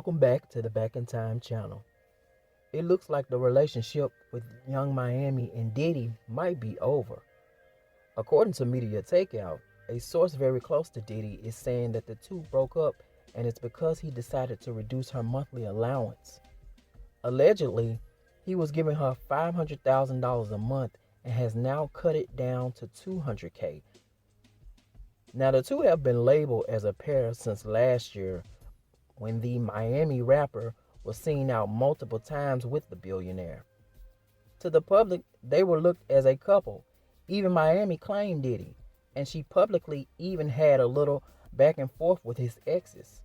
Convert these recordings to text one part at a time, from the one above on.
Welcome back to the Back in Time channel. It looks like the relationship with Yung Miami and Diddy might be over. According to Media Takeoff, a source very close to Diddy is saying that the two broke up and it's because he decided to reduce her monthly allowance. Allegedly, he was giving her $500,000 a month and has now cut it down to $200K. Now the two have been labeled as a pair since last year when the Miami rapper was seen out multiple times with the billionaire. To the public, they were looked as a couple. Even Miami claimed Diddy, and she publicly even had a little back and forth with his exes.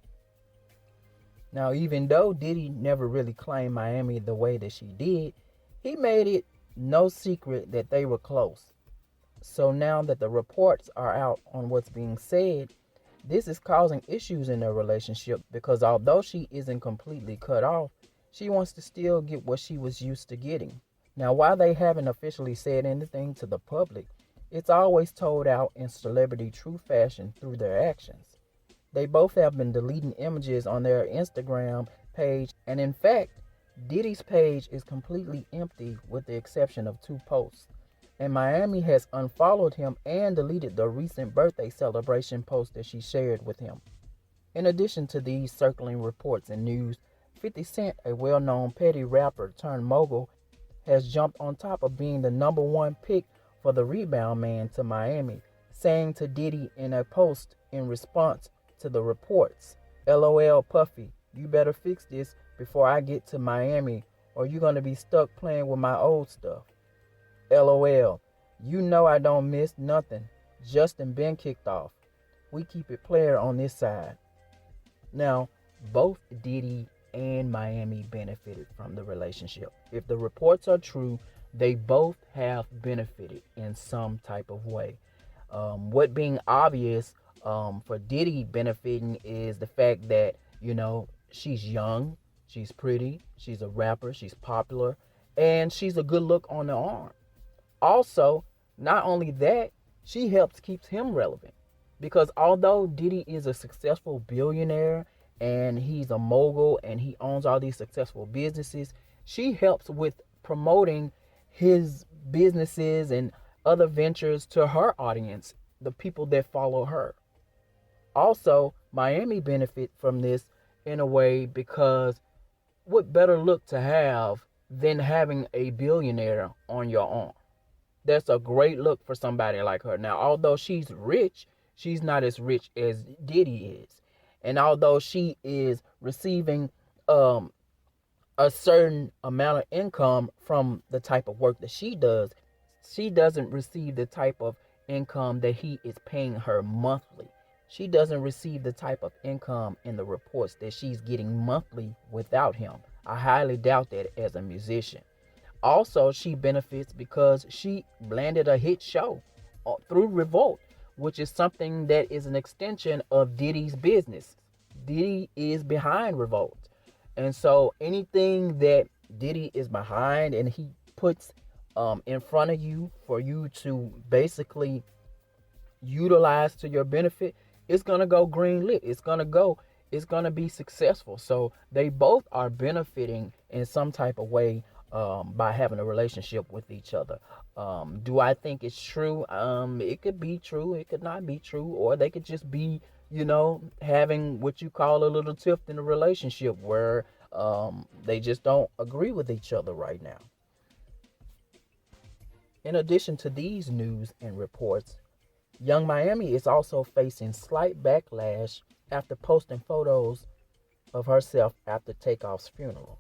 Now, even though Diddy never really claimed Miami the way that she did, he made it no secret that they were close. So now that the reports are out on what's being said, this is causing issues in their relationship because although she isn't completely cut off, she wants to still get what she was used to getting. Now, while they haven't officially said anything to the public, it's always told out in celebrity true fashion through their actions. They both have been deleting images on their Instagram page, and in fact, Diddy's page is completely empty with the exception of 2 posts. And Miami has unfollowed him and deleted the recent birthday celebration post that she shared with him. In addition to these circling reports and news, 50 Cent, a well-known petty rapper turned mogul, has jumped on top of being the #1 pick for the rebound man to Miami, saying to Diddy in a post in response to the reports, "LOL Puffy, you better fix this before I get to Miami or you're gonna be stuck playing with my old stuff. LOL, you know I don't miss nothing. Justin been kicked off. We keep it player on this side." Now, both Diddy and Miami benefited from the relationship. If the reports are true, they both have benefited in some type of way. What being obvious for Diddy benefiting is the fact that, she's young, she's pretty, she's a rapper, she's popular, and she's a good look on the arm. Also, not only that, she helps keeps him relevant because although Diddy is a successful billionaire and he's a mogul and he owns all these successful businesses, she helps with promoting his businesses and other ventures to her audience, the people that follow her. Also, Miami benefit from this in a way because what better look to have than having a billionaire on your arm? That's a great look for somebody like her. Now, although she's rich, she's not as rich as Diddy is. And although she is receiving a certain amount of income from the type of work that she does, she doesn't receive the type of income that he is paying her monthly. She doesn't receive the type of income in the reports that she's getting monthly without him. I highly doubt that as a musician. Also, she benefits because she landed a hit show through Revolt, which is something that is an extension of Diddy's business. Diddy is behind Revolt. And so anything that Diddy is behind and he puts in front of you for you to basically utilize to your benefit, it's going to go green lit. It's going to be successful. So they both are benefiting in some type of way by having a relationship with each other. Do I think it's true? It could be true. It could not be true. Or they could just be, having what you call a little tiff in a relationship where they just don't agree with each other right now. In addition to these news and reports, Yung Miami is also facing slight backlash after posting photos of herself after TakeOff's funeral.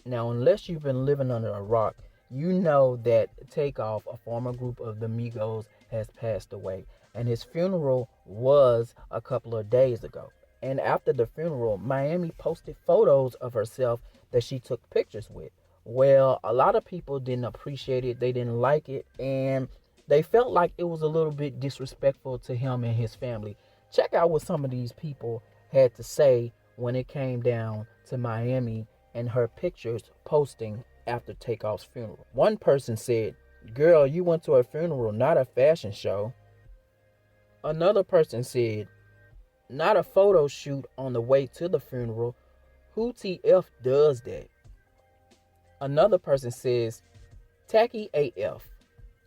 Now, unless you've been living under a rock, you know that TakeOFF, a former group of the Migos, has passed away. And his funeral was a couple of days ago. And after the funeral, Miami posted photos of herself that she took pictures with. Well, a lot of people didn't appreciate it. They didn't like it. And they felt like it was a little bit disrespectful to him and his family. Check out what some of these people had to say when it came down to Miami and her pictures posting after TakeOff's funeral. One person said, "Girl, you went to a funeral, not a fashion show." Another person said, "Not a photo shoot on the way to the funeral. Who TF does that? Another person says, tacky AF.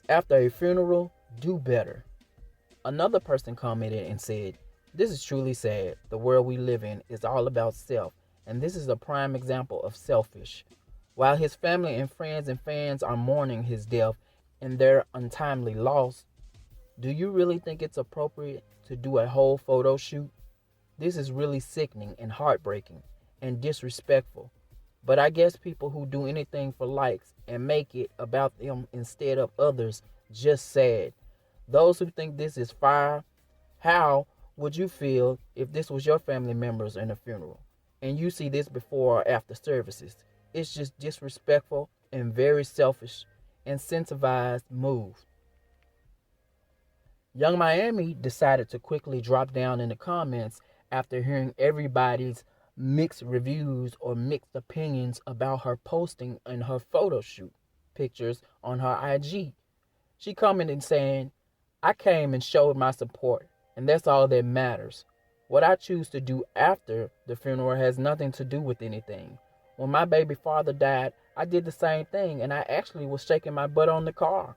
After a funeral, do better. Another person commented and said, this is truly sad. The world we live in is all about self, and this is a prime example of selfish. While his family and friends and fans are mourning his death and their untimely loss, do you really think it's appropriate to do a whole photo shoot? This is really sickening and heartbreaking and disrespectful. But I guess people who do anything for likes and make it about them instead of others, just sad. Those who think this is fire, how would you feel if this was your family members in a funeral and you see this before or after services? It's just disrespectful and very selfish, incentivized move. Yung Miami decided to quickly drop down in the comments after hearing everybody's mixed reviews or mixed opinions about her posting in her photo shoot pictures on her IG. She commented saying, I came and showed my support, and that's all that matters. What I choose to do after the funeral has nothing to do with anything. When my baby father died, I did the same thing, and I actually was shaking my butt on the car.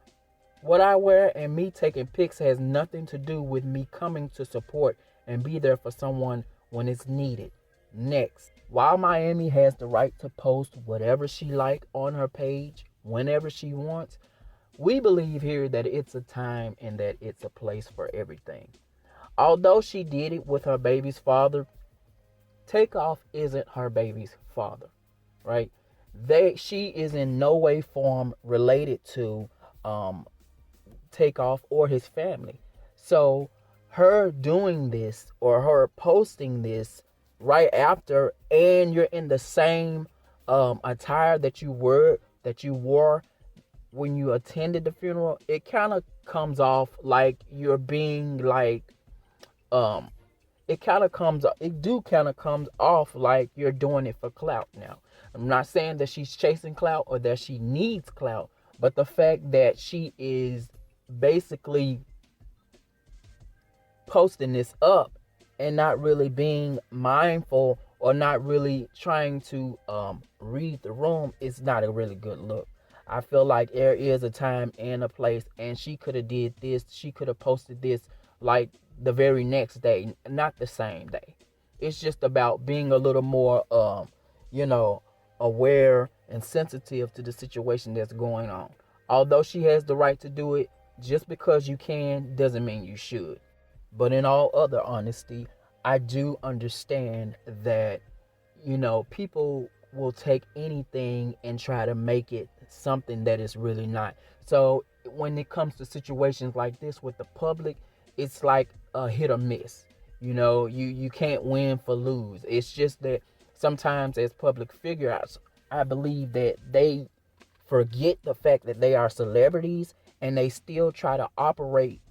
What I wear and me taking pics has nothing to do with me coming to support and be there for someone when it's needed. Next, while Miami has the right to post whatever she likes on her page whenever she wants, we believe here that it's a time and that it's a place for everything. Although she did it with her baby's father, TakeOFF isn't her baby's father, right? She is in no way form related to TakeOFF or his family. So her doing this or her posting this right after, and you're in the same attire that you wore when you attended the funeral, it kind of comes off like you're being like it kind of comes off like you're doing it for clout. Now, I'm not saying that she's chasing clout or that she needs clout, but the fact that she is basically posting this up and not really being mindful or not really trying to read the room is not a really good look. I feel like there is a time and a place, and she could have did this. She could have posted this like the very next day, not the same day. It's just about being a little more, aware and sensitive to the situation that's going on. Although she has the right to do it, just because you can doesn't mean you should. But in all other honesty, I do understand that, people will take anything and try to make it something that is really not. So when it comes to situations like this with the public, it's like a hit or miss. You can't win for lose. It's just that sometimes as public figures, I believe that they forget the fact that they are celebrities and they still try to operate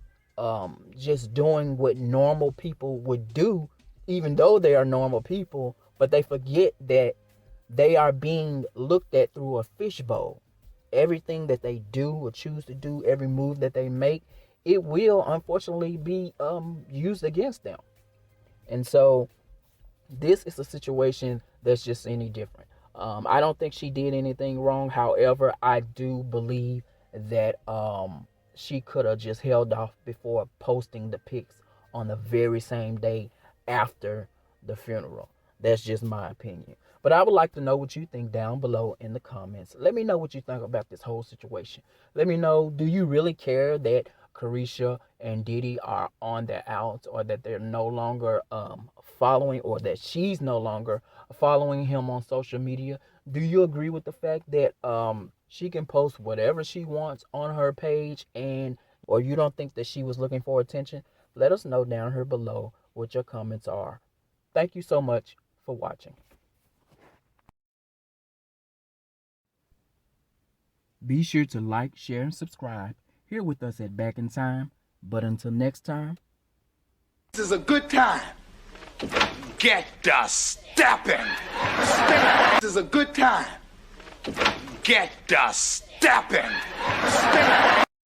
just doing what normal people would do, even though they are normal people, but they forget that they are being looked at through a fishbowl. Everything that they do or choose to do, every move that they make, it will unfortunately be used against them. And so this is a situation that's just any different. I don't think she did anything wrong. However, I do believe that she could have just held off before posting the pics on the very same day after the funeral. That's just my opinion. But I would like to know what you think down below in the comments. Let me know what you think about this whole situation. Let me know, do you really care that Carisha and Diddy are on their outs, or that they're no longer following, or that she's no longer following him on social media? Do you agree with the fact that she can post whatever she wants on her page, or you don't think that she was looking for attention? Let us know down here below what your comments are. Thank you so much for watching. Be sure to like, share, and subscribe here with us at Back in Time. But until next time, this is a good time. Get the stepping. This is a good time. Get the stepping.